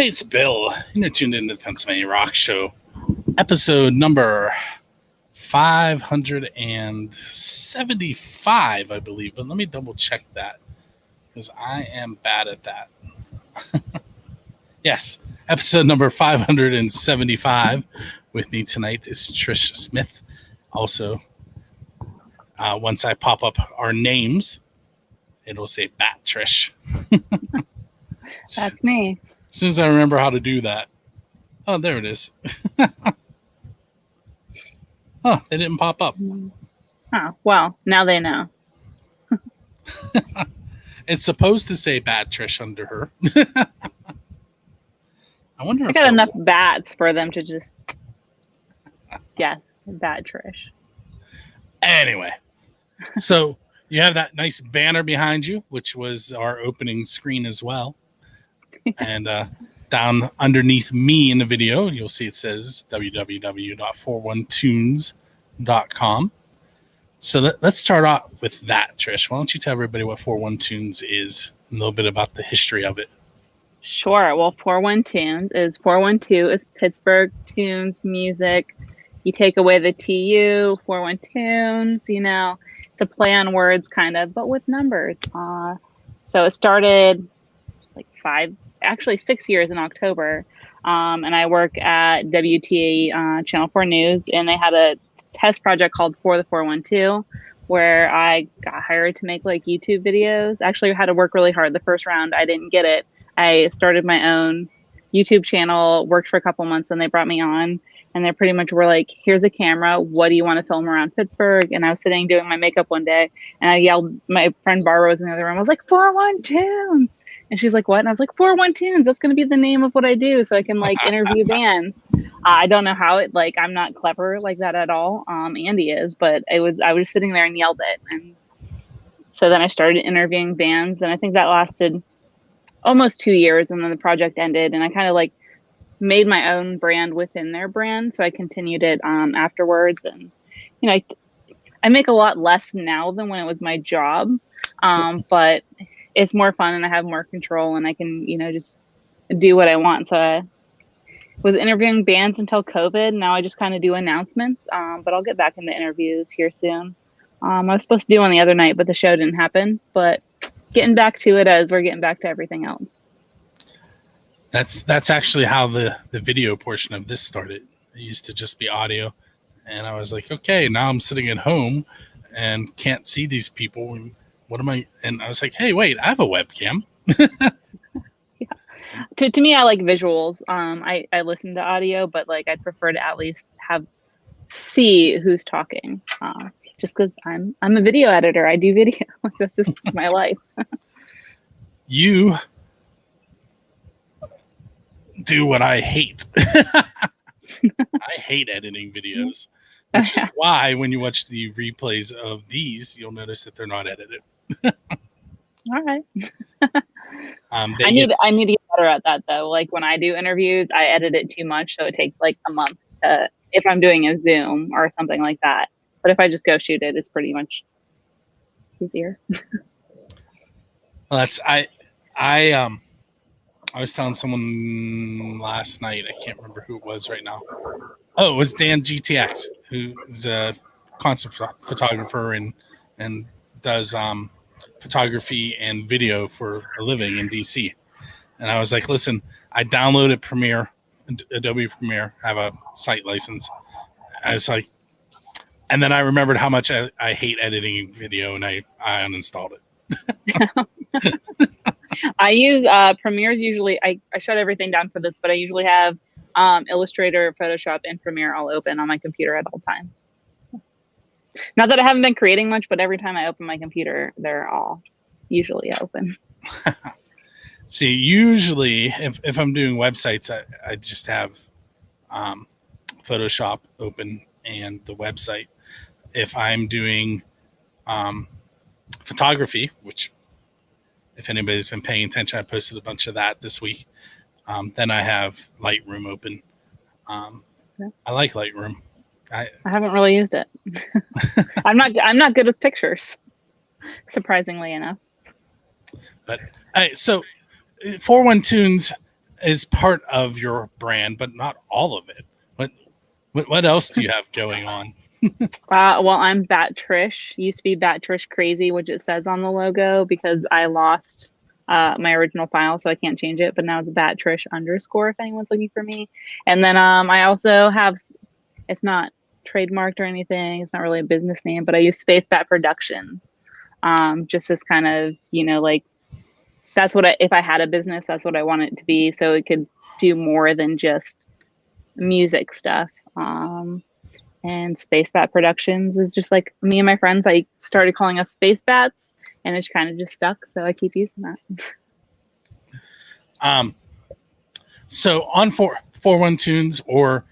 Hey, it's Bill. You're tuned into the Pennsylvania Rock Show, episode number 575, I believe. But let me double check that because I am bad at that. Yes, episode number 575. With me tonight is Trish Smith. Also, once I pop up our names, it'll say Bat Trish. That's me. As soon as I remember how to do that. Oh, there it is. Oh, it didn't pop up. Oh, well, now they know. It's supposed to say Bad Trish under her. I wonder I if got enough bats for them to just guess Bad Trish. Anyway, so you have that nice banner behind you, which was our opening screen as well. And down underneath me in the video, you'll see it says www.41tunes.com. So let's start off with that, Trish. Why don't you tell everybody what 41 Tunes is, a little bit about the history of it. Sure. Well, 41 Tunes is 412 is Pittsburgh tunes music. You take away the TU, 41 Tunes, you know, it's a play on words kind of, but with numbers. So it started like 6 years in October. And I work at WTA Channel 4 News, and they had a test project called For the 412, where I got hired to make like YouTube videos. Actually, I had to work really hard. The first round, I didn't get it. I started my own YouTube channel, worked for a couple months, and they brought me on. And they pretty much were like, here's a camera. What do you want to film around Pittsburgh? And I was sitting doing my makeup one day, and I yelled, my friend Barbara was in the other room. I was like, 41 Tunes. And she's like, what? And I was like, 41 Tunes. That's going to be the name of what I do, so I can like interview bands. I don't know how it, like, I'm not clever like that at all. Andy is, but I was sitting there and yelled it. And so then I started interviewing bands, and I think that lasted almost 2 years. And then the project ended, and I kind of like made my own brand within their brand. So I continued it afterwards. And, you know, I make a lot less now than when it was my job. But it's more fun, and I have more control, and I can, you know, just do what I want. So I was interviewing bands until COVID. Now I just kind of do announcements, but I'll get back into interviews here soon. I was supposed to do one the other night, but the show didn't happen. But getting back to it as we're getting back to everything else. That's actually how the video portion of this started. It used to just be audio, and I was like, okay, now I'm sitting at home and can't see these people. And what am I? And I was like, hey, wait, I have a webcam. Yeah. To me, I like visuals. I listen to audio, but like I'd prefer to at least see who's talking. Just because I'm a video editor, I do video. Like that's just my life. You do what I hate. I hate editing videos, which is why when you watch the replays of these, you'll notice that they're not edited. All right. I need to get better at that though. Like when I do interviews, I edit it too much, so it takes like a month if I'm doing a Zoom or something like that. But if I just go shoot it, it's pretty much easier. Well, I was telling someone last night, I can't remember who it was right now. Oh, it was Dan GTX, who's a concert photographer and does photography and video for a living in DC. And I was like, listen, I downloaded Premiere, Adobe Premiere, have a site license. I was like, and then I remembered how much I hate editing video, and I uninstalled it. I use Premiere's usually, I shut everything down for this, but I usually have Illustrator, Photoshop, and Premiere all open on my computer at all times. Not that I haven't been creating much, but every time I open my computer, they're all usually open. See, usually if I'm doing websites, I just have Photoshop open and the website. If I'm doing photography, which if anybody's been paying attention, I posted a bunch of that this week. Then I have Lightroom open. I like Lightroom. I haven't really used it. I'm not good with pictures, surprisingly enough. But so 41 Tunes is part of your brand, but not all of it. What else do you have going on? Well, I'm Bat Trish. Used to be Bat Trish Crazy, which it says on the logo because I lost my original file, so I can't change it. But now it's Bat Trish _ if anyone's looking for me. And then I also have, it's not trademarked or anything. It's not really a business name, but I use SpaceBat Productions, just as kind of, like that's what if I had a business, that's what I want it to be, so it could do more than just music stuff. And SpaceBat Productions is just like me and my friends. I started calling us SpaceBats, and it's kind of just stuck, so I keep using that. So on 41 Tunes, or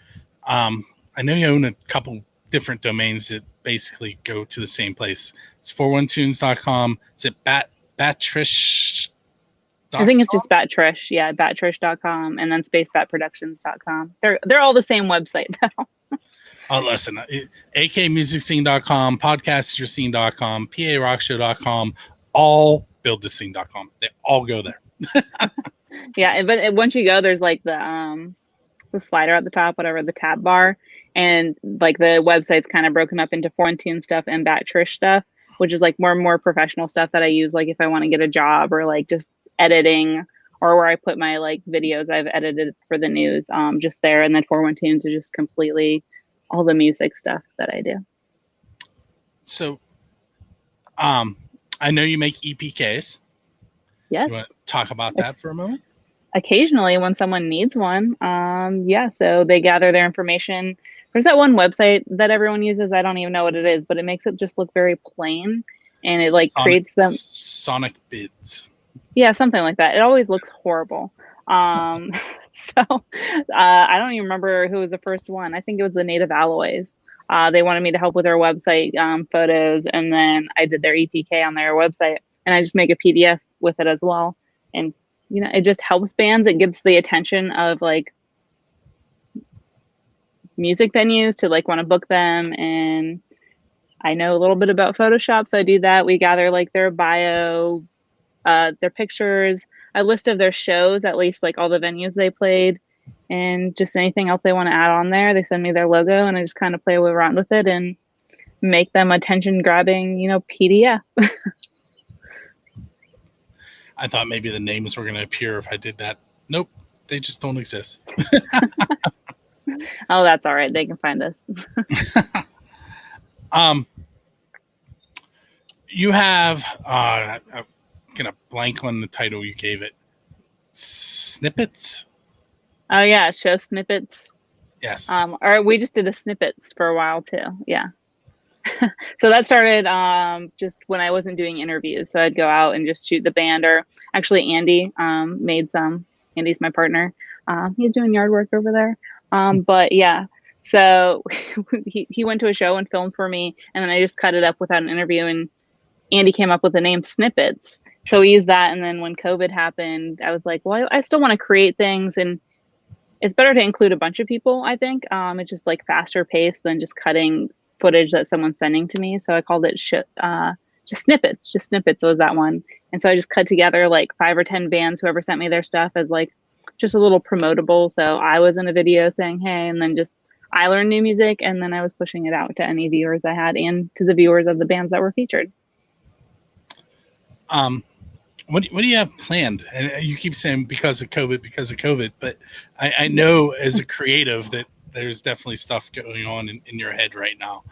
I know you own a couple different domains that basically go to the same place. It's 41tunes.com. Is it Batrish? I think it's just Bat Trish. Yeah, battrish.com, and then spacebatproductions.com. They're all the same website though. Oh, listen, akmusicscene.com, podcasterscene.com, parockshow.com, all buildthescene.com. They all go there. Yeah, but once you go, there's like the slider at the top, whatever, the tab bar, and like the website's kind of broken up into 41 Tune stuff and Bat Trish stuff, which is like more professional stuff that I use, like if I want to get a job or like just editing, or where I put my like videos I've edited for the news, just there. And then 41 Tunes is just completely all the music stuff that I do. So, I know you make EPKs. Yes. You want to talk about that for a moment? Occasionally when someone needs one. Yeah, so they gather their information. There's that one website that everyone uses. I don't even know what it is, but it makes it just look very plain, and it like creates them. Sonic Bids. Yeah, something like that. It always looks horrible. So I don't even remember who was the first one. I think it was the Native Alloys. They wanted me to help with their website photos, and then I did their EPK on their website, and I just make a PDF with it as well. And it just helps bands. It gets the attention of like music venues to like want to book them. And I know a little bit about Photoshop, so I do that. We gather like their bio, their pictures, a list of their shows, at least like all the venues they played, and just anything else they want to add on there. They send me their logo, and I just kind of play around with it and make them attention grabbing, PDF. I thought maybe the names were going to appear if I did that. Nope, they just don't exist. Oh, that's all right. They can find us. You have I'm gonna blank on the title you gave it. Snippets. Oh yeah, show Snippets. Yes. Or we just did a Snippets for a while too. Yeah. So that started just when I wasn't doing interviews. So I'd go out and just shoot the band, or actually Andy made some. Andy's my partner. He's doing yard work over there. But yeah, so he went to a show and filmed for me, and then I just cut it up without an interview, and Andy came up with the name Snippets. So we used that, and then when COVID happened, I was like, well, I still want to create things, and it's better to include a bunch of people, I think. It's just like faster paced than just cutting footage that someone's sending to me. So I called it just Snippets. Just Snippets was that one. And so I just cut together like 5 or 10 bands, whoever sent me their stuff, as like just a little promotable. So I was in a video saying, hey, and then just I learned new music, and then I was pushing it out to any viewers I had and to the viewers of the bands that were featured. What do you have planned? And you keep saying because of COVID, but I know as a creative that there's definitely stuff going on in your head right now.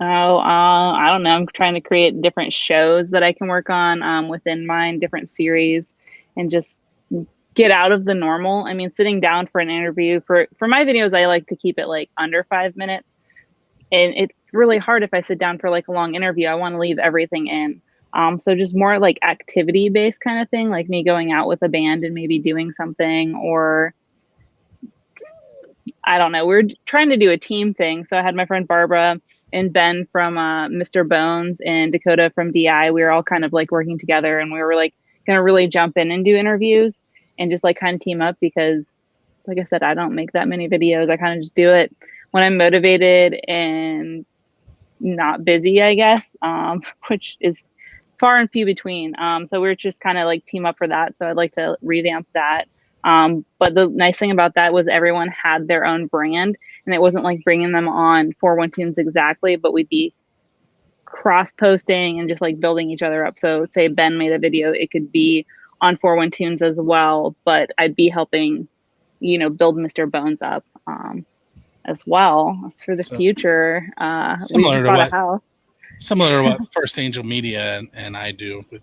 I don't know. I'm trying to create different shows that I can work on within mine, different series, and just get out of the normal. I mean, sitting down for an interview for my videos, I like to keep it like under 5 minutes. And it's really hard if I sit down for like a long interview. I want to leave everything in. So just more like activity based kind of thing, like me going out with a band and maybe doing something, or I don't know. We're trying to do a team thing. So I had my friend Barbara and Ben from Mr. Bones and Dakota from DI. We were all kind of like working together, and we were like going to really jump in and do interviews and just like kind of team up, because like I said, I don't make that many videos. I kind of just do it when I'm motivated and not busy, I guess, which is far and few between. So we're just kind of like team up for that. So I'd like to revamp that. But the nice thing about that was everyone had their own brand, and it wasn't like bringing them on 4-1 Tunes exactly, but we'd be cross posting and just like building each other up. So say Ben made a video, it could be on 4-1 Tunes as well, but I'd be helping, build Mr. Bones up as well. As for the future, we just bought a house. Similar to what First Angel Media and I do with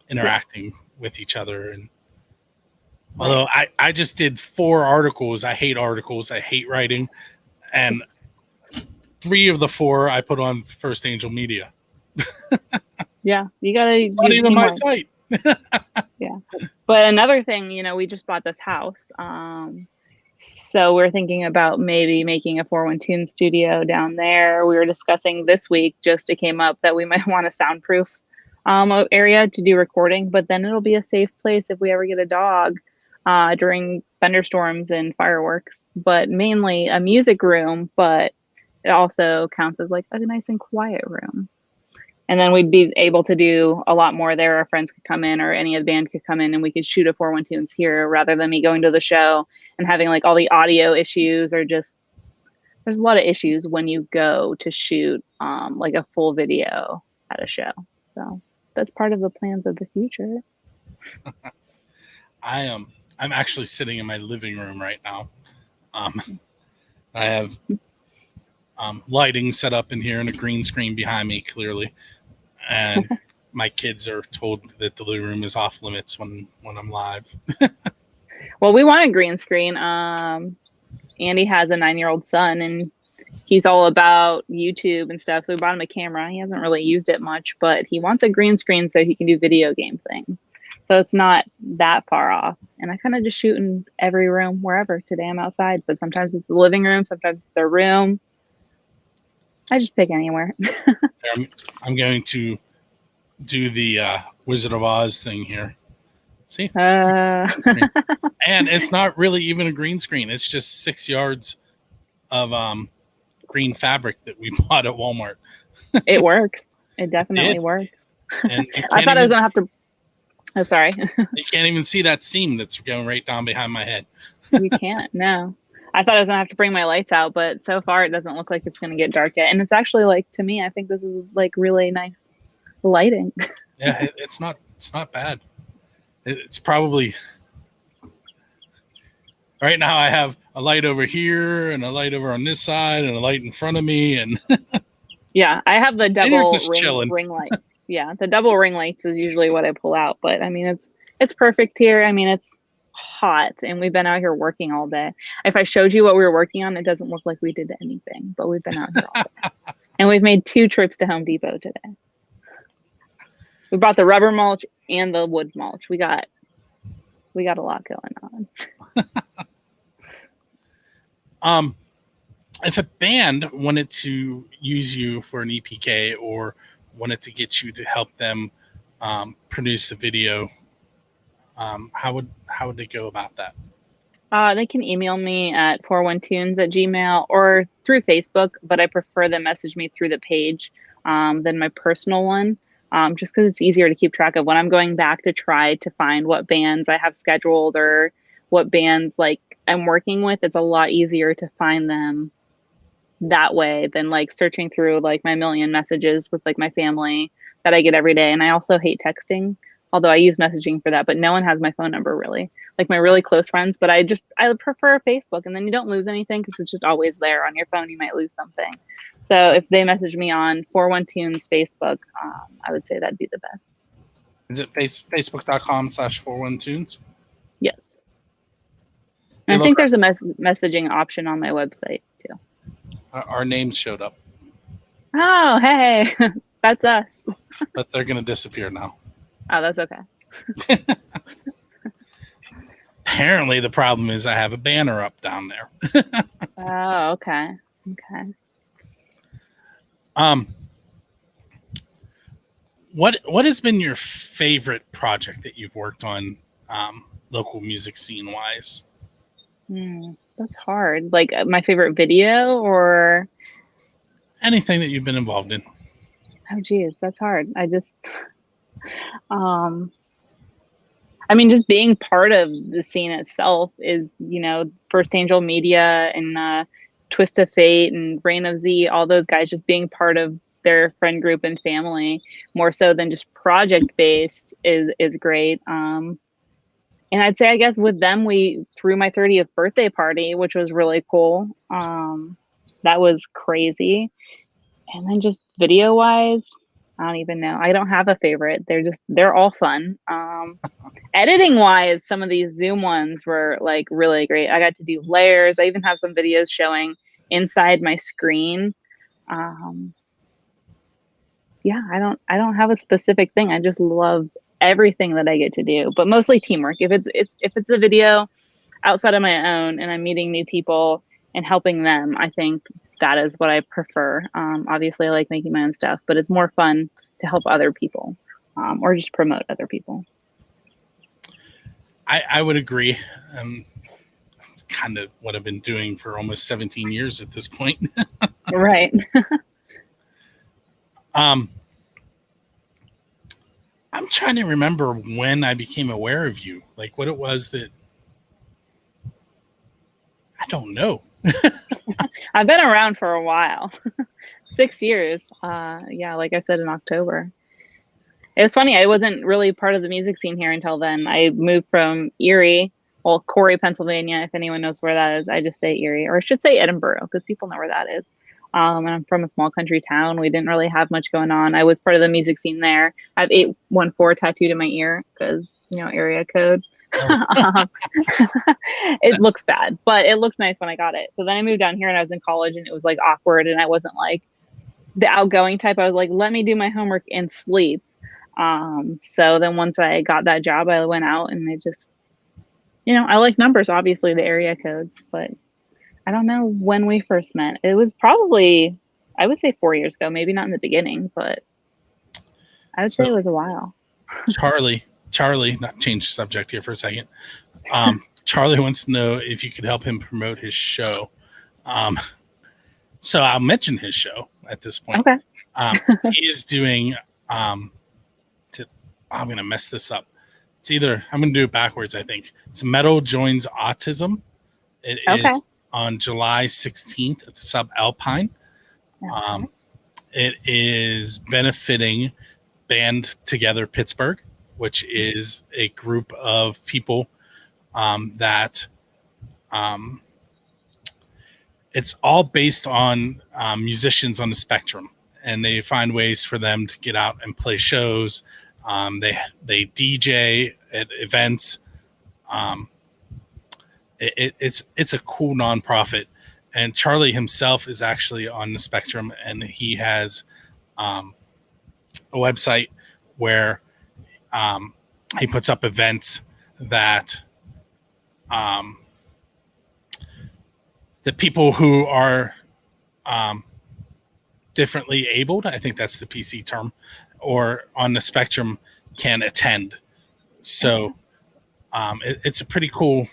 interacting with each other. And although I just did 4 articles, I hate articles, I hate writing, and 3 of the 4 I put on First Angel Media. Yeah, you gotta. Not even my site. Yeah, but another thing, we just bought this house, so we're thinking about maybe making a 4-1 Tune studio down there. We were discussing this week, just it came up that we might want a soundproof area to do recording, but then it'll be a safe place if we ever get a dog during thunderstorms and fireworks. But mainly a music room, but it also counts as like a nice and quiet room. And then we'd be able to do a lot more there. Our friends could come in, or any of the band could come in, and we could shoot a 4-1 Tunes here rather than me going to the show and having like all the audio issues, or just there's a lot of issues when you go to shoot like a full video at a show. So that's part of the plans of the future. I'm actually sitting in my living room right now. I have lighting set up in here and a green screen behind me, clearly. And my kids are told that the living room is off limits when I'm live. Well, we want a green screen. Andy has a 9-year-old son, and he's all about YouTube and stuff. So we bought him a camera. He hasn't really used it much, but he wants a green screen so he can do video game things. So it's not that far off. And I kind of just shoot in every room, wherever. Today I'm outside, but sometimes it's the living room, sometimes it's a room. I just pick anywhere. I'm going to do the Wizard of Oz thing here. See? And it's not really even a green screen. It's just 6 yards of green fabric that we bought at Walmart. It works. It definitely works. And I thought I was going to have to... Oh, sorry. You can't even see that seam that's going right down behind my head. You can't, no. I thought I was going to have to bring my lights out, but so far it doesn't look like it's going to get dark yet. And it's actually, like, to me, I think this is like really nice lighting. Yeah, it's not bad. It's probably right now I have a light over here and a light over on this side and a light in front of me, and yeah, I have the double ring lights. Yeah, the double ring lights is usually what I pull out, but I mean it's perfect here. I mean, it's hot and we've been out here working all day. If I showed you what we were working on, it doesn't look like we did anything, but we've been out here all day. And we've made 2 trips to Home Depot today. We bought the rubber mulch and the wood mulch. We got a lot going on. If a band wanted to use you for an EPK or wanted to get you to help them produce a video, how would they go about that? They can email me at 41tunes@gmail.com or through Facebook, but I prefer them message me through the page than my personal one. Just because it's easier to keep track of when I'm going back to try to find what bands I have scheduled or what bands like I'm working with. It's a lot easier to find them that way than like searching through like my million messages with like my family that I get every day. And I also hate texting, although I use messaging for that, but no one has my phone number really, like my really close friends. But I prefer Facebook, and then you don't lose anything because it's just always there. On your phone you might lose something. So if they message me on 4-1 Tunes Facebook, I would say that'd be the best. Is it facebook.com/41 Tunes? Yes. And I think there's a messaging option on my website too. Our names showed up. Oh, hey, that's us. But they're going to disappear now. Oh, that's okay. Apparently the problem is I have a banner up down there. Oh, okay. Okay. What has been your favorite project that you've worked on, local music scene wise? That's hard. Like my favorite video or anything that you've been involved in? Oh geez, that's hard. I just I mean, just being part of the scene itself is, First Angel Media and Twist of Fate and Reign of Z, all those guys just being part of their friend group and family more so than just project based is great. And I'd say, I guess with them, we threw my 30th birthday party, which was really cool. That was crazy. And then just video wise, I don't even know. I don't have a favorite. They're all fun. Editing wise, some of these Zoom ones were like really great. I got to do layers. I even have some videos showing inside my screen. Yeah, I don't have a specific thing. I just love everything that I get to do, but mostly teamwork. If it's a video outside of my own and I'm meeting new people and helping them, I think that is what I prefer. Obviously I like making my own stuff, but it's more fun to help other people, or just promote other people. I would agree. It's kind of what I've been doing for almost 17 years at this point. Right. I'm trying to remember when I became aware of you, like what it was that I don't know. I've been around for a while. 6 years. Yeah, like I said, in October. It was funny. I wasn't really part of the music scene here until then. I moved from Erie, well, Corey, Pennsylvania. If anyone knows where that is, I just say Erie, or I should say Edinburgh, because people know where that is. And I'm from a small country town. We didn't really have much going on. I was part of the music scene there. I have 814 tattooed in my ear because, area code. It looks bad, but it looked nice when I got it. So then I moved down here and I was in college and it was like awkward and I wasn't like the outgoing type. I was like, let me do my homework and sleep. So then once I got that job, I went out and it just, I like numbers, obviously the area codes, but I don't know when we first met. It was probably, I would say 4 years ago, maybe not in the beginning, but I would say it was a while. Charlie, not change subject here for a second. Charlie wants to know if you could help him promote his show. So I'll mention his show at this point. Okay. He is doing, I'm going to mess this up. I'm going to do it backwards, I think. It's Metal Joins Autism. It is on July 16th at the Subalpine. It is benefiting Band Together Pittsburgh, which is a group of people that it's all based on musicians on the spectrum, and they find ways for them to get out and play shows. They DJ at events. It's a cool nonprofit, and Charlie himself is actually on the spectrum, and he has a website where he puts up events that the people who are differently abled, I think that's the PC term, or on the spectrum can attend. So it's a pretty cool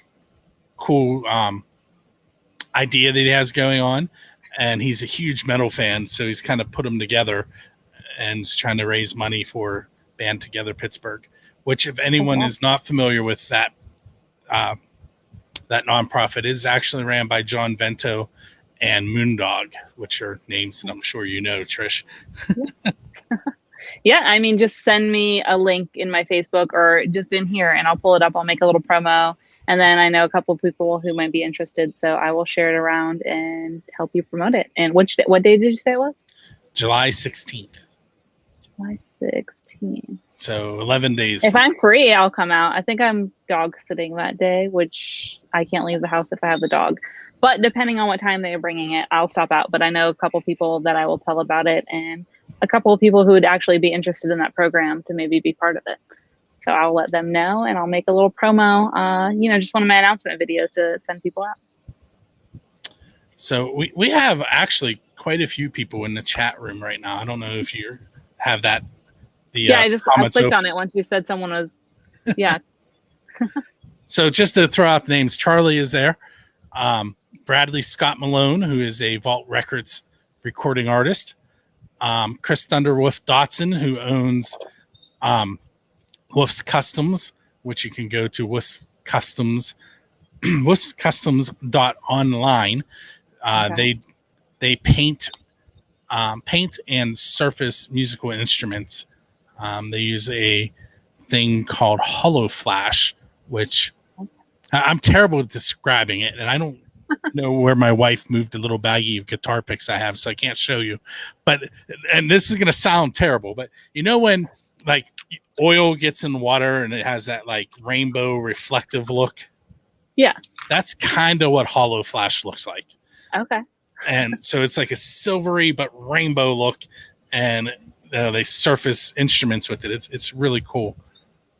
idea that he has going on, and he's a huge metal fan, so he's kind of put them together and is trying to raise money for Band Together Pittsburgh, which, if anyone is not familiar with that nonprofit, is actually ran by John Vento and Moondog, which are names that I'm sure you know, Trish. Yeah, I mean, just send me a link in my Facebook or just in here and I'll pull it up. I'll make a little promo. And then I know a couple of people who might be interested, so I will share it around and help you promote it. And what day did you say it was? July 16th. July 16th. So 11 days. If I'm free, I'll come out. I think I'm dog sitting that day, which I can't leave the house if I have the dog. But depending on what time they are bringing it, I'll stop out. But I know a couple people that I will tell about it, and a couple of people who would actually be interested in that program to maybe be part of it. So I'll let them know, and I'll make a little promo, just one of my announcement videos to send people out. So we have actually quite a few people in the chat room right now. I don't know if you have that. I clicked on it once you said someone was, yeah. So just to throw out the names, Charlie is there. Bradley Scott Malone, who is a Vault Records recording artist. Chris Thunderwolf Dotson, who owns Wolf's Customs which you can go to wusscustoms.online. Okay. They paint and surface musical instruments. They use a thing called Hollow Flash, which I'm terrible at describing it, and I don't know where my wife moved a little baggie of guitar picks I have, so I can't show you. And this is gonna sound terrible, but when like oil gets in water and it has that like rainbow reflective look? Yeah. That's kind of what Hollow Flash looks like. Okay. And so it's like a silvery but rainbow look, and they surface instruments with it. It's really cool.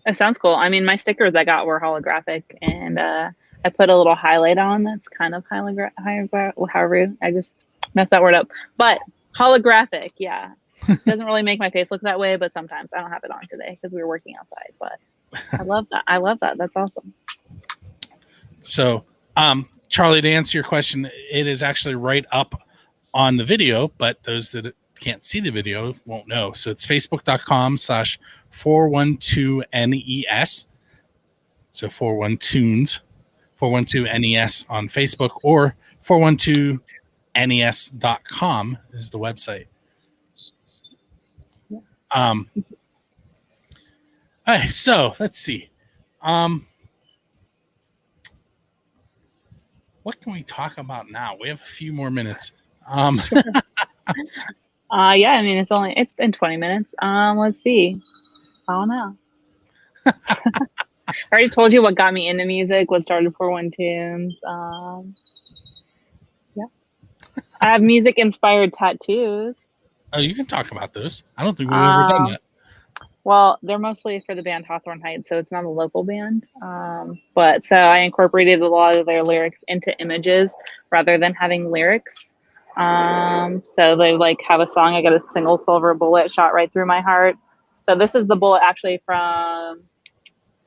It sounds cool. I mean, my stickers I got were holographic, and I put a little highlight on that's kind of however, I just messed that word up. But holographic, yeah. Doesn't really make my face look that way, but sometimes I don't have it on today because we were working outside. But I love that. I love that. That's awesome. So, Charlie, to answer your question, it is actually right up on the video, but those that can't see the video won't know. So it's facebook.com/412NES. So 412 NES on Facebook, or 412NES.com is the website. All right, so let's see. What can we talk about now? We have a few more minutes. Yeah, I mean, it's been 20 minutes. Let's see. I don't know. I already told you what got me into music, what started 4-1 Tunes. Yeah. I have music inspired tattoos. Oh, you can talk about those. I don't think we've ever done that. Well, they're mostly for the band Hawthorne Heights, so it's not a local band. But so I incorporated a lot of their lyrics into images rather than having lyrics. So they like have a song. I got a single silver bullet shot right through my heart. So this is the bullet actually from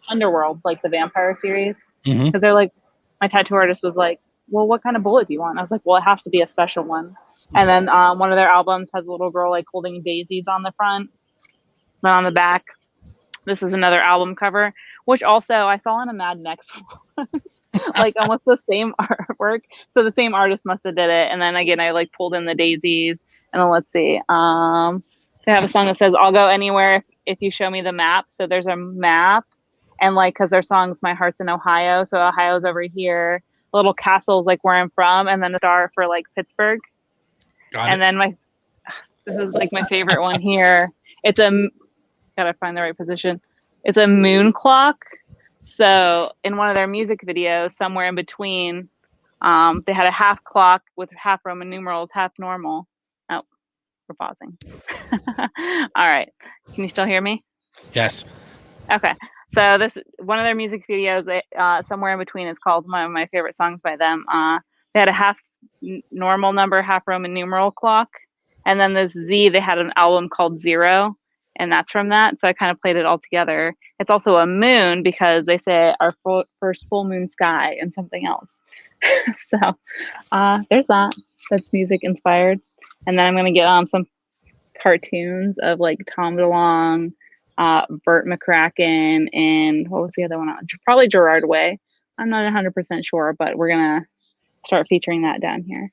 Underworld, like the vampire series. Because they're like, my tattoo artist was like, well, what kind of bullet do you want? And I was like, well, it has to be a special one. And then one of their albums has a little girl like holding daisies on the front. But on the back, this is another album cover, which also I saw in a Mad Next like almost the same artwork. So the same artist must have did it. And then again, I like pulled in the daisies. And then let's see. They have a song that says, I'll go anywhere if you show me the map. So there's a map. And like, because their song's My Heart's in Ohio. So Ohio's over here. Little castle's like where I'm from. And then a star for like Pittsburgh. And then this is like my favorite one here. It's gotta find the right position. It's a moon clock. So in one of their music videos, somewhere in between, they had a half clock with half Roman numerals, half normal. Oh, we're pausing. All right. Can you still hear me? Yes. Okay. So this one of their music videos, somewhere in between, is called one of my favorite songs by them. They had a half normal number, half Roman numeral clock. And then this Z, they had an album called Zero. And that's from that. So I kind of played it all together. It's also a moon because they say our first full moon sky and something else. So there's that. That's music inspired. And then I'm going to get some cartoons of like Tom DeLonge, Burt McCracken, and what was the other one? Probably Gerard Way. I'm not 100% sure, but we're going to start featuring that down here.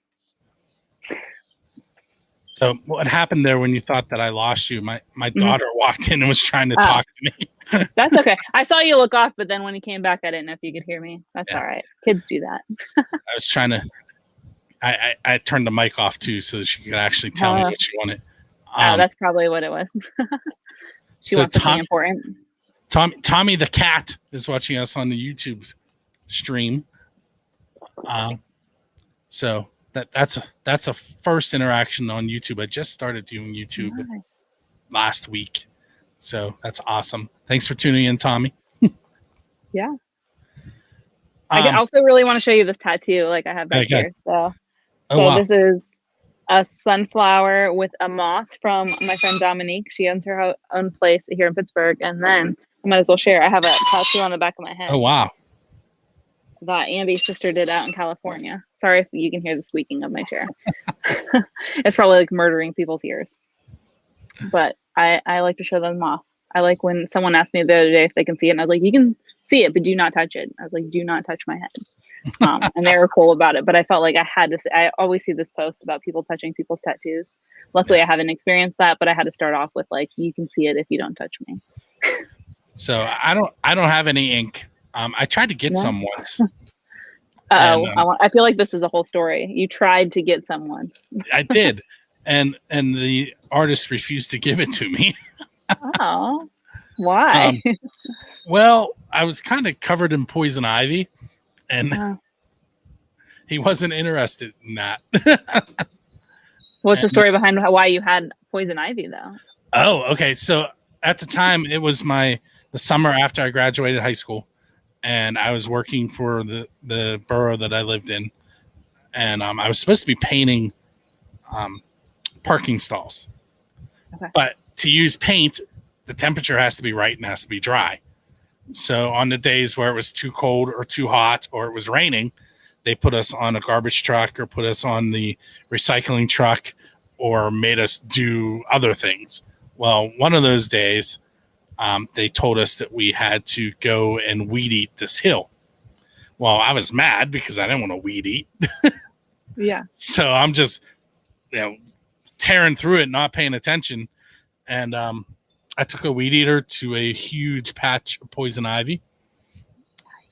So what happened there when you thought that I lost you? My daughter walked in and was trying to talk to me. That's okay. I saw you look off, but then when you came back, I didn't know if you could hear me. That's all right. Kids do that. I was trying to. I turned the mic off too, so that she could actually tell me what she wanted. That's probably what it was. She wants something important. Tommy the cat is watching us on the YouTube stream. So. That's a first interaction on YouTube. I just started doing YouTube last week, so that's awesome. Thanks for tuning in, Tommy. Yeah. I also really want to show you this tattoo, like I have back here. So wow. This is a sunflower with a moth from my friend Dominique. She owns her own place here in Pittsburgh, and then I might as well share. I have a tattoo on the back of my head. Oh wow. That Andy's sister did out in California. Sorry if you can hear the squeaking of my chair. It's probably like murdering people's ears. But I like to show them off. I like when someone asked me the other day if they can see it, and I was like, you can see it, but do not touch it. I was like, do not touch my head. And they were cool about it, but I felt like I had to say, I always see this post about people touching people's tattoos. Luckily, I haven't experienced that, but I had to start off with like, you can see it if you don't touch me. So I don't have any ink. I tried to get some once. I feel like this is a whole story. You tried to get some once. I did. And the artist refused to give it to me. Oh, why? Well, I was kind of covered in poison ivy, and he wasn't interested in that. What's the story behind why you had poison ivy, though? Oh, okay. So at the time, it was the summer after I graduated high school, and I was working for the borough that I lived in, and I was supposed to be painting parking stalls. Okay. But to use paint, the temperature has to be right and has to be dry. So on the days where it was too cold or too hot or it was raining, they put us on a garbage truck or put us on the recycling truck or made us do other things. Well, one of those days, they told us that we had to go and weed eat this hill. Well, I was mad because I didn't want to weed eat. Yeah. So I'm just, tearing through it, not paying attention. And I took a weed eater to a huge patch of poison ivy.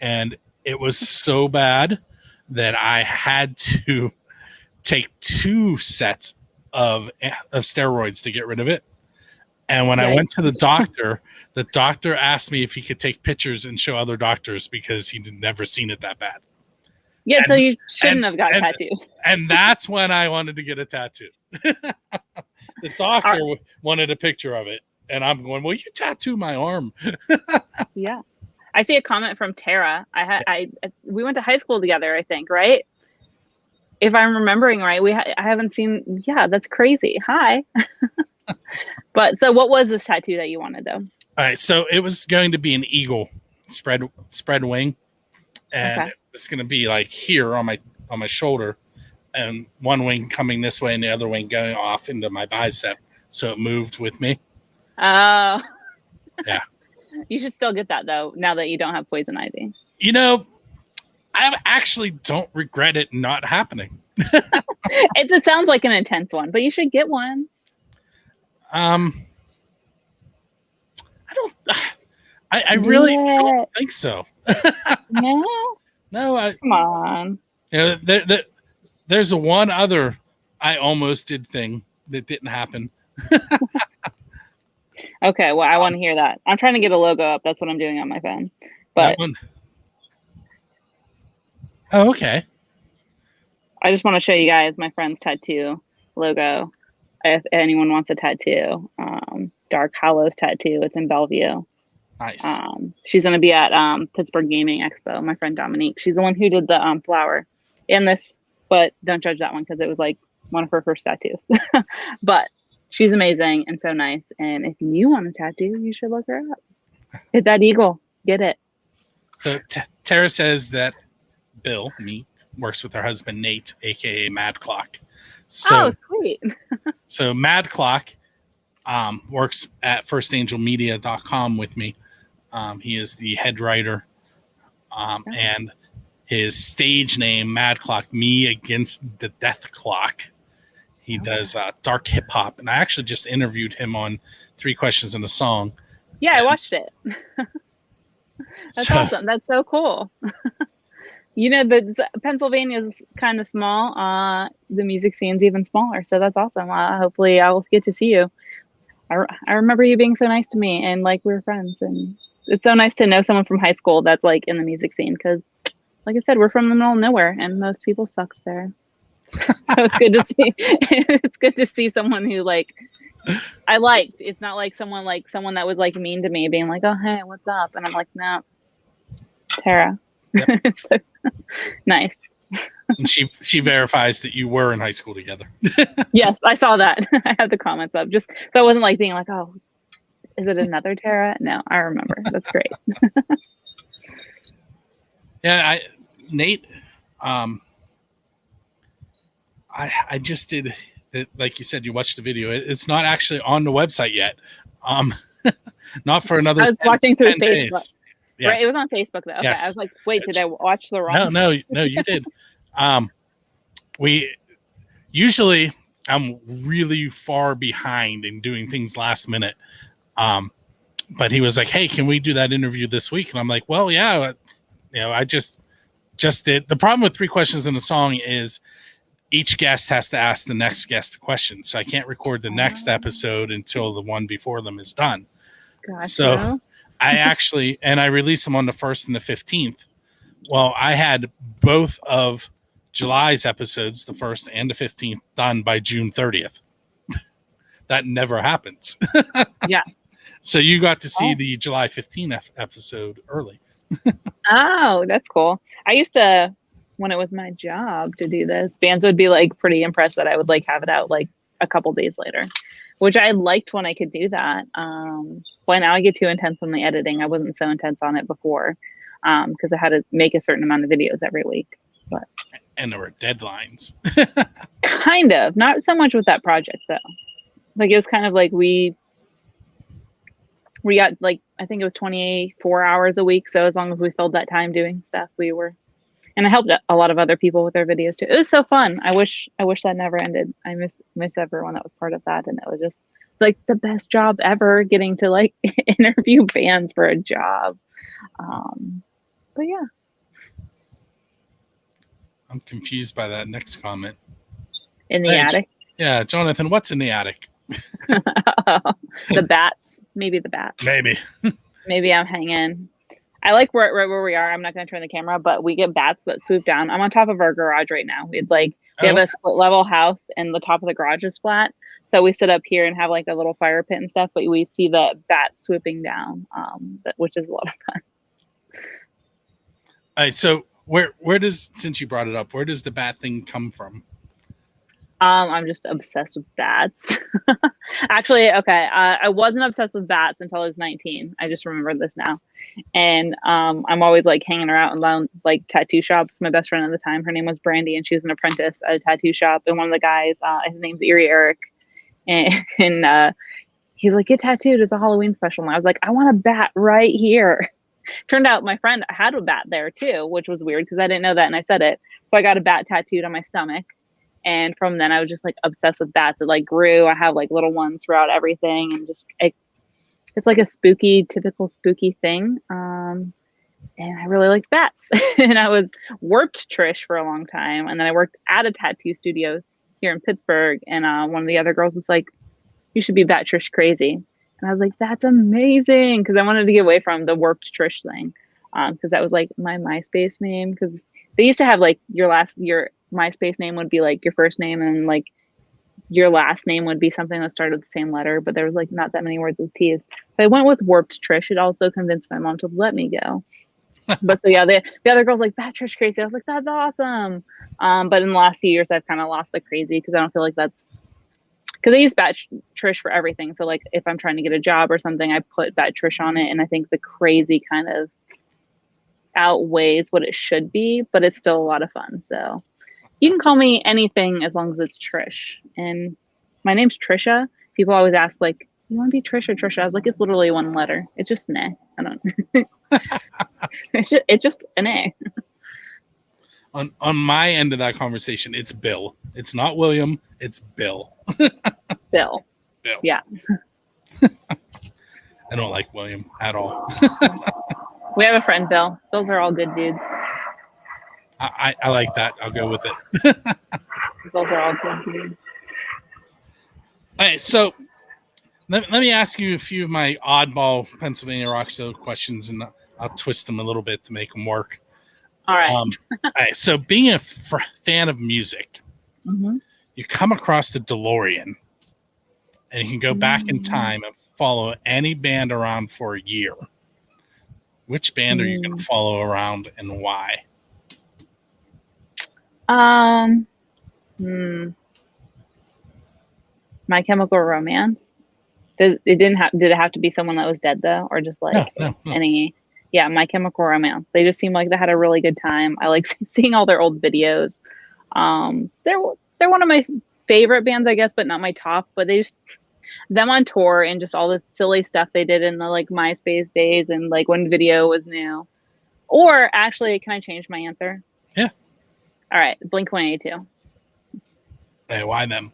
And it was so bad that I had to take 2 sets of steroids to get rid of it. And when I went to the doctor asked me if he could take pictures and show other doctors because he'd never seen it that bad. Yeah, so you shouldn't have got tattoos. And that's when I wanted to get a tattoo. The doctor wanted a picture of it. And I'm going, well, you tattoo my arm. Yeah. I see a comment from Tara. We went to high school together, I think, right? If I'm remembering right, I haven't seen. Yeah, that's crazy. Hi. But so what was this tattoo that you wanted, though? All right. So it was going to be an eagle spread wing. And it was going to be like here on my shoulder, and one wing coming this way and the other wing going off into my bicep. So it moved with me. Oh. Yeah. You should still get that, though, now that you don't have poison ivy. I actually don't regret it not happening. It sounds like an intense one, but you should get one. I really don't think so. No. Come on. There's one other I almost did thing that didn't happen. Okay, well, I want to hear that. I'm trying to get a logo up. That's what I'm doing on my phone. But oh, okay. I just want to show you guys my friend's tattoo logo. If anyone wants a tattoo, Dark Hollows tattoo. It's in Bellevue. Nice. She's going to be at Pittsburgh Gaming Expo. My friend Dominique. She's the one who did the flower in this, but don't judge that one because it was like one of her first tattoos. But she's amazing and so nice. And if you want a tattoo, you should look her up. Hit that eagle. Get it. So Tara says that Bill, works with her husband, Nate, a.k.a. Mad Clock. So, oh, sweet. So Mad Clock works at firstangelmedia.com with me. He is the head writer. And his stage name, Mad Clock, Me Against the Death Clock. He does dark hip hop, and I actually just interviewed him on 3 Questions and a Song. Yeah, I watched it. That's awesome. That's so cool. Pennsylvania is kind of small. The music scene's even smaller, so that's awesome. Hopefully, I will get to see you. I remember you being so nice to me, and like we were friends, and it's so nice to know someone from high school that's like in the music scene because, like I said, we're from the middle of nowhere, and most people suck there. So it's good to see. It's good to see someone who I liked. It's not like someone that was like mean to me, being like, "Oh, hey, what's up?" And I'm like, "No, Tara." Yep. So, nice. And she verifies that you were in high school together. Yes, I saw that. I have the comments up, just so I wasn't like being like, "Oh, is it another Tara?" No, I remember. That's great. Yeah, Nate. I just did it, like you said. You watched the video. It's not actually on the website yet. Not for another. I was watching through Facebook. days. Yes. Right, it was on Facebook though. Okay, Yes. I was like, wait, did I watch the wrong? No, you did. We usually I'm really far behind in doing things last minute. But he was like, "Hey, can we do that interview this week?" And I'm like, "Well, yeah, I just did." The problem with 3 questions in a song is each guest has to ask the next guest a question, so I can't record the next episode until the one before them is done. Gotcha. So I actually, and I released them on the 1st and the 15th. Well, I had both of July's episodes, the 1st and the 15th, done by June 30th. That never happens. Yeah. So you got to see the July 15th episode early. Oh, that's cool. I used to, when it was my job to do this, bands would be like pretty impressed that I would like have it out like a couple days later, which I liked when I could do that. Well, now I get too intense on the editing. I wasn't so intense on it before because I had to make a certain amount of videos every week. But and there were deadlines. Kind of, not so much with that project though. Like it was kind of like we got like, I think it was 24 hours a week. So as long as we filled that time doing stuff, we were, and I helped a lot of other people with their videos too. It was so fun. I wish that never ended. I miss everyone that was part of that. And it was just like the best job ever, getting to like interview bands for a job. But yeah. I'm confused by that next comment. In the attic? Yeah, Jonathan, what's in the attic? The bats. Maybe the bats. Maybe. Maybe I'm hanging. I like right where we are. I'm not going to turn the camera, but we get bats that swoop down. I'm on top of our garage right now. We have a split level house and the top of the garage is flat. So we sit up here and have like a little fire pit and stuff, but we see the bats swooping down, which is a lot of fun. All right, so where does, since you brought it up, where does the bat thing come from? I'm just obsessed with bats. Actually, okay. I wasn't obsessed with bats until I was 19. I just remembered this now. And I'm always like hanging around like tattoo shops. My best friend at the time, her name was Brandy, and she was an apprentice at a tattoo shop. And one of the guys, his name's Erie Eric, and he's like, "Get tattooed. It's a Halloween special." And I was like, "I want a bat right here." Turned out my friend had a bat there too, which was weird because I didn't know that, and I said it. So I got a bat tattooed on my stomach. And from then I was just like obsessed with bats. It like grew. I have like little ones throughout everything, and just it's like a typical spooky thing. And I really liked bats. And I was worked Trish for a long time, and then I worked at a tattoo studio here in Pittsburgh. And one of the other girls was like, "You should be Bat Trish crazy." And I was like, "That's amazing," because I wanted to get away from the worked Trish thing, because that was like my MySpace name. Because they used to have like your MySpace name would be like your first name, and like your last name would be something that started with the same letter, but there was like not that many words with T's. So I went with Warped Trish. It also convinced my mom to let me go. But so yeah, the other girl's like, "Bat Trish crazy." I was like, "That's awesome." But in the last few years, I've kind of lost the crazy because I don't feel like that's, because I use Bat Trish for everything. So like if I'm trying to get a job or something, I put Bat Trish on it, and I think the crazy kind of outweighs what it should be, but it's still a lot of fun. So you can call me anything as long as it's Trish. And my name's Trisha. People always ask, like, "You want to be Trish or Trisha?" I was like, it's literally one letter. It's just an A. I don't. It's just an A. On my end of that conversation, it's Bill. It's not William. It's Bill. Bill. Bill. Yeah. I don't like William at all. We have a friend, Bill. Those are all good dudes. I like that. I'll go with it. Those are all good dudes. All right, so let me ask you a few of my oddball Pennsylvania rock show questions, and I'll twist them a little bit to make them work. All right. All right. So being a fan of music, you come across the DeLorean, and you can go back in time and follow any band around for a year. Which band are you going to follow around, and why? My Chemical Romance. Did it have to be someone that was dead though, or just like no. any? Yeah, My Chemical Romance. They just seem like they had a really good time. I like seeing all their old videos. They're one of my favorite bands, I guess, but not my top. But they them on tour and just all the silly stuff they did in the like MySpace days and like when video was new. Or actually, can I change my answer? Yeah. All right, Blink-182. Hey, why them?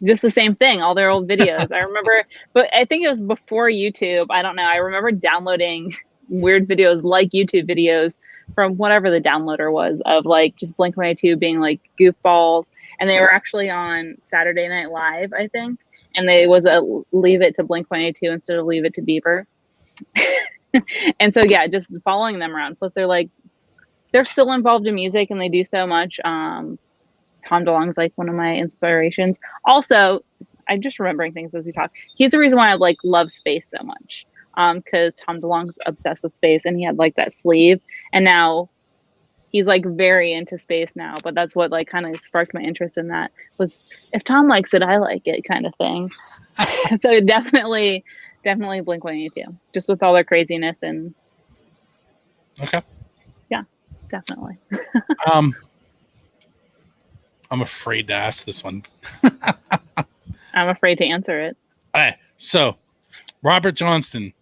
Just the same thing, all their old videos. I remember, but I think it was before YouTube. I don't know. I remember downloading weird videos like YouTube videos from whatever the downloader was of like just Blink-182 being like goofballs. And they were actually on Saturday Night Live, I think. And they was a Leave It to Blink-182 instead of Leave It to Bieber. And so, yeah, just following them around. Plus, they're still involved in music and they do so much. Tom DeLonge's like one of my inspirations. Also, I'm just remembering things as we talk. He's the reason why I like love space so much. Because Tom DeLonge's obsessed with space and he had like that sleeve, and now he's like very into space now. But that's what like kind of sparked my interest in that, was if Tom likes it, I like it kind of thing. So definitely Blink-182, just with all their craziness and Okay. yeah, definitely. I'm afraid to ask this one. I'm afraid to answer it. All right. So Robert Johnston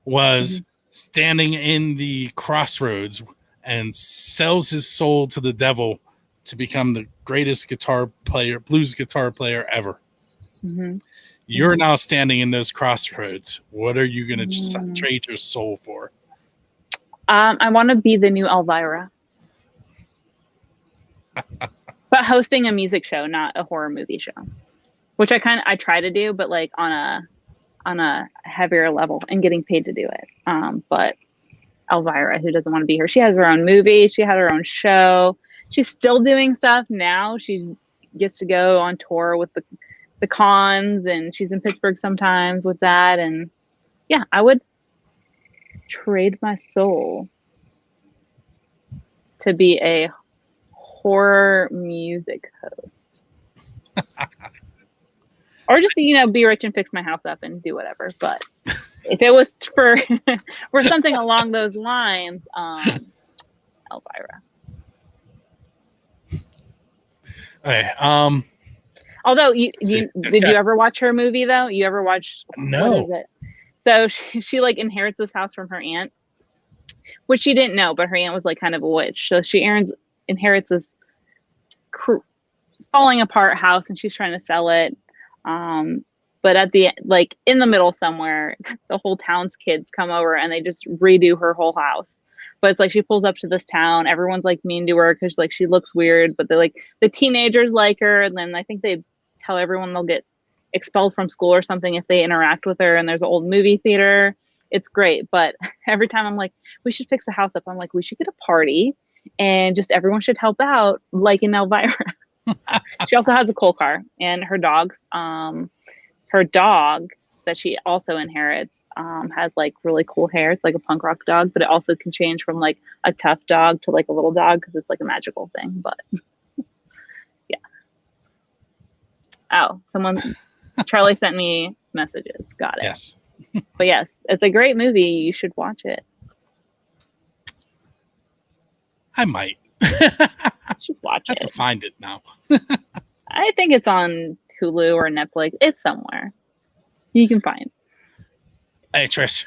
was standing in the crossroads and sells his soul to the devil to become the greatest blues guitar player ever. Mm-hmm. You're now standing in those crossroads. What are you going to trade your soul for? I want to be the new Elvira. But hosting a music show, not a horror movie show, which I try to do, but like on a heavier level and getting paid to do it. But Elvira, who doesn't want to be here? She has her own movie. She had her own show. She's still doing stuff now. She gets to go on tour with the cons, and she's in Pittsburgh sometimes with that. And yeah, I would trade my soul to be a horror music host. Or just, be rich and fix my house up and do whatever. But if it was for something along those lines, Elvira. Okay. Although did you ever watch her movie though? You ever watched? No. What is it? So she like inherits this house from her aunt, which she didn't know, but her aunt was like kind of a witch. So she inherits this falling apart house, and she's trying to sell it. But at the like in the middle somewhere, the whole town's kids come over and they just redo her whole house. But it's like she pulls up to this town, everyone's like mean to her because like she looks weird, but they're like the teenagers like her, and then I think they tell everyone they'll get expelled from school or something if they interact with her. And there's an old movie theater. It's great, but every time I'm like, we should fix the house up. I'm like, we should get a party, and just everyone should help out, like in Elvira. She also has a coal car, and her dogs. Her dog that she also inherits has like really cool hair. It's like a punk rock dog, but it also can change from like a tough dog to like a little dog because it's like a magical thing. But yeah. Oh, Charlie sent me messages. Got it. Yes. But yes, it's a great movie. You should watch it. I might. You should watch I have it. to find it now. I think it's on Hulu or Netflix. It's somewhere. You can find. Hey, Trish.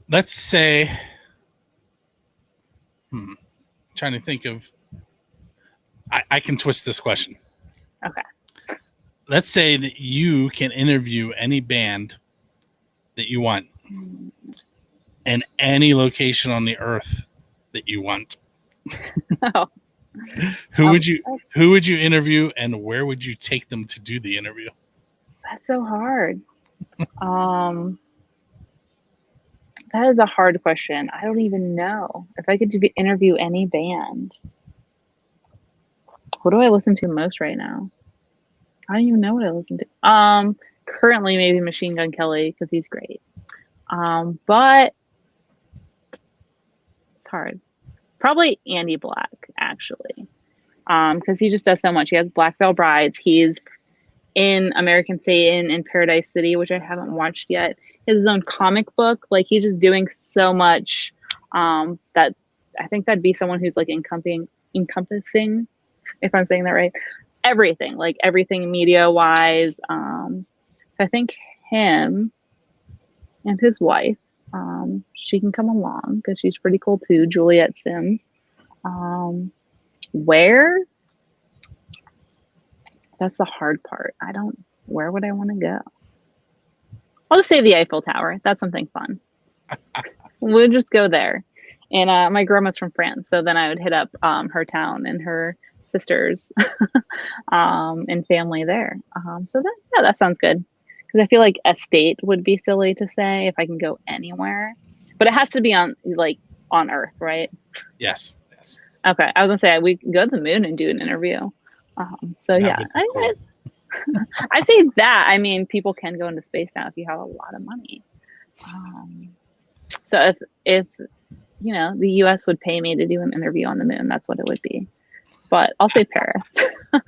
Let's say. Trying to think of. I can twist this question. Okay. Let's say that you can interview any band that you want in any location on the earth that you want. Oh. Who would you interview, and where would you take them to do the interview? That's so hard. That is a hard question. I don't even know if I could interview any band. What do I listen to most right now? I don't even know what I listen to. Currently maybe Machine Gun Kelly because he's great. But it's hard. Probably Andy Black, actually, because he just does so much. He has Black Veil Brides. He's in American Satan and Paradise City, which I haven't watched yet. He has his own comic book. Like, he's just doing so much that I think that'd be someone who's like encompassing, if I'm saying that right, everything media wise. So I think him and his wife, she can come along because she's pretty cool too, Juliet Sims. Where? That's the hard part. Where would I want to go? I'll just say the Eiffel Tower. That's something fun. We'll just go there. And my grandma's from France, so then I would hit up her town and her sisters and family there. So that sounds good. Because I feel like estate would be silly to say if I can go anywhere, but it has to be on Earth, right? Yes. Okay, I was gonna say we go to the moon and do an interview. So yeah, cool. I say that. I mean, people can go into space now if you have a lot of money. So if the U.S. would pay me to do an interview on the moon, that's what it would be. But I'll say Paris. All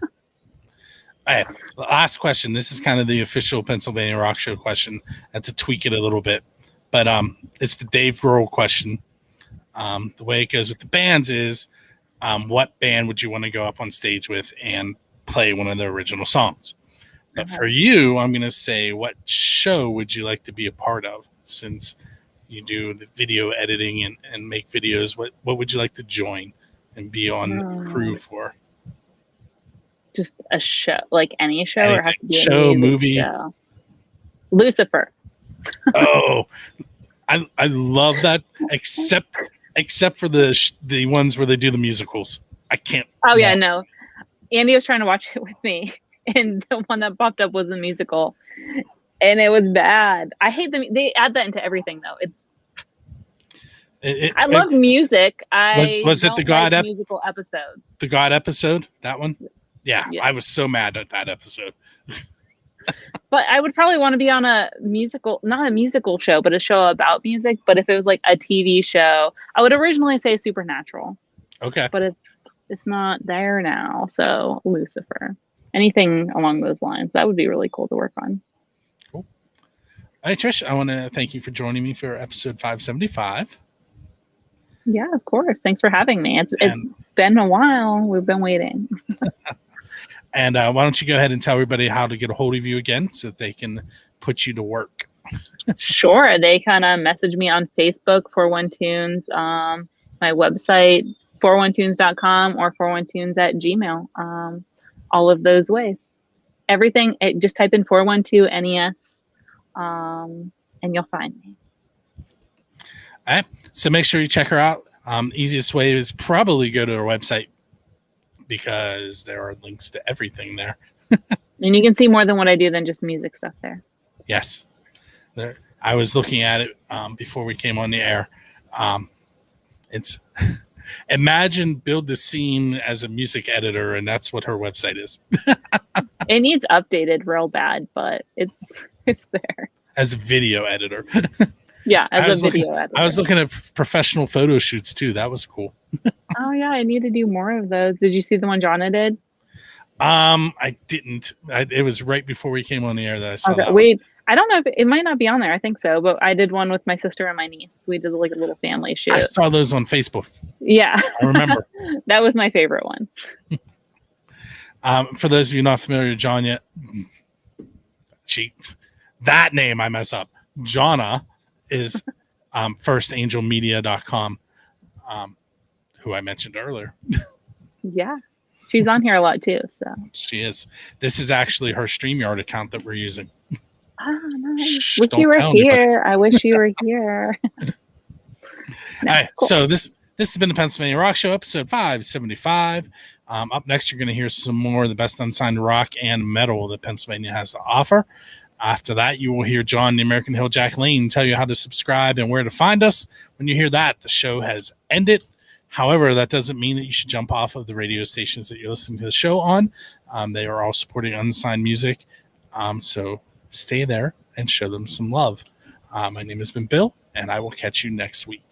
right, last question. This is kind of the official Pennsylvania Rock Show question. I had to tweak it a little bit, but it's the Dave Grohl question. The way it goes with the bands is, what band would you want to go up on stage with and play one of the original songs? But for you, I'm going to say, what show would you like to be a part of? Since you do the video editing and make videos, what would you like to join and be on the crew for? Just a show, like any show? Anything. Or has to be show, movie? Show? Lucifer. Oh, I love that, except for the ones where they do the musicals. I can't. Oh yeah, no. Andy was trying to watch it with me, and the one that popped up was a musical, and it was bad. I hate them. They add that into everything, though. I love music. Was it the God musical episodes? The God episode, that one? Yeah, I was so mad at that episode. But I would probably want to be on a musical, not a musical show, but a show about music. But if it was like a TV show, I would originally say Supernatural. Okay. But it's not there now, so Lucifer. Anything along those lines. That would be really cool to work on. Cool. Hey, Trish, I want to thank you for joining me for episode 575. Yeah, of course. Thanks for having me. It's been a while. We've been waiting. And why don't you go ahead and tell everybody how to get a hold of you again so that they can put you to work? Sure. They kind of message me on Facebook, 41tunes, my website, 41tunes.com or 41tunes@gmail. All of those ways. Everything, just type in 412 NES and you'll find me. All right. So make sure you check her out. Easiest way is probably go to her website, because there are links to everything there. And you can see more than what I do than just music stuff there. Yes. I was looking at it before we came on the air. It's imagine build the scene as a music editor, and that's what her website is. It needs updated real bad, but it's there. As a video editor. Yeah, as a video editor. I was looking at professional photo shoots too. That was cool. Oh yeah, I need to do more of those. Did you see the one Jonna did? I didn't. It was right before we came on the air that I saw that. Wait, I don't know if it might not be on there. I think so, but I did one with my sister and my niece. We did like a little family shoot. I saw those on Facebook. Yeah, I remember. That was my favorite one. For those of you not familiar with Jonna, that name I mess up. Jonna is firstangelmedia.com, who I mentioned earlier. Yeah, she's on here a lot too. So she is. This is actually her StreamYard account that we're using. Oh, nice. Wish you were here. I wish you were here. All right, cool. So this has been the Pennsylvania Rock Show, episode 575. Up next, you're going to hear some more of the best unsigned rock and metal that Pennsylvania has to offer. After that, you will hear John, the American Hill Jack Lane, tell you how to subscribe and where to find us. When you hear that, the show has ended. However, that doesn't mean that you should jump off of the radio stations that you're listening to the show on. They are all supporting unsigned music. So stay there and show them some love. My name has been Bill, and I will catch you next week.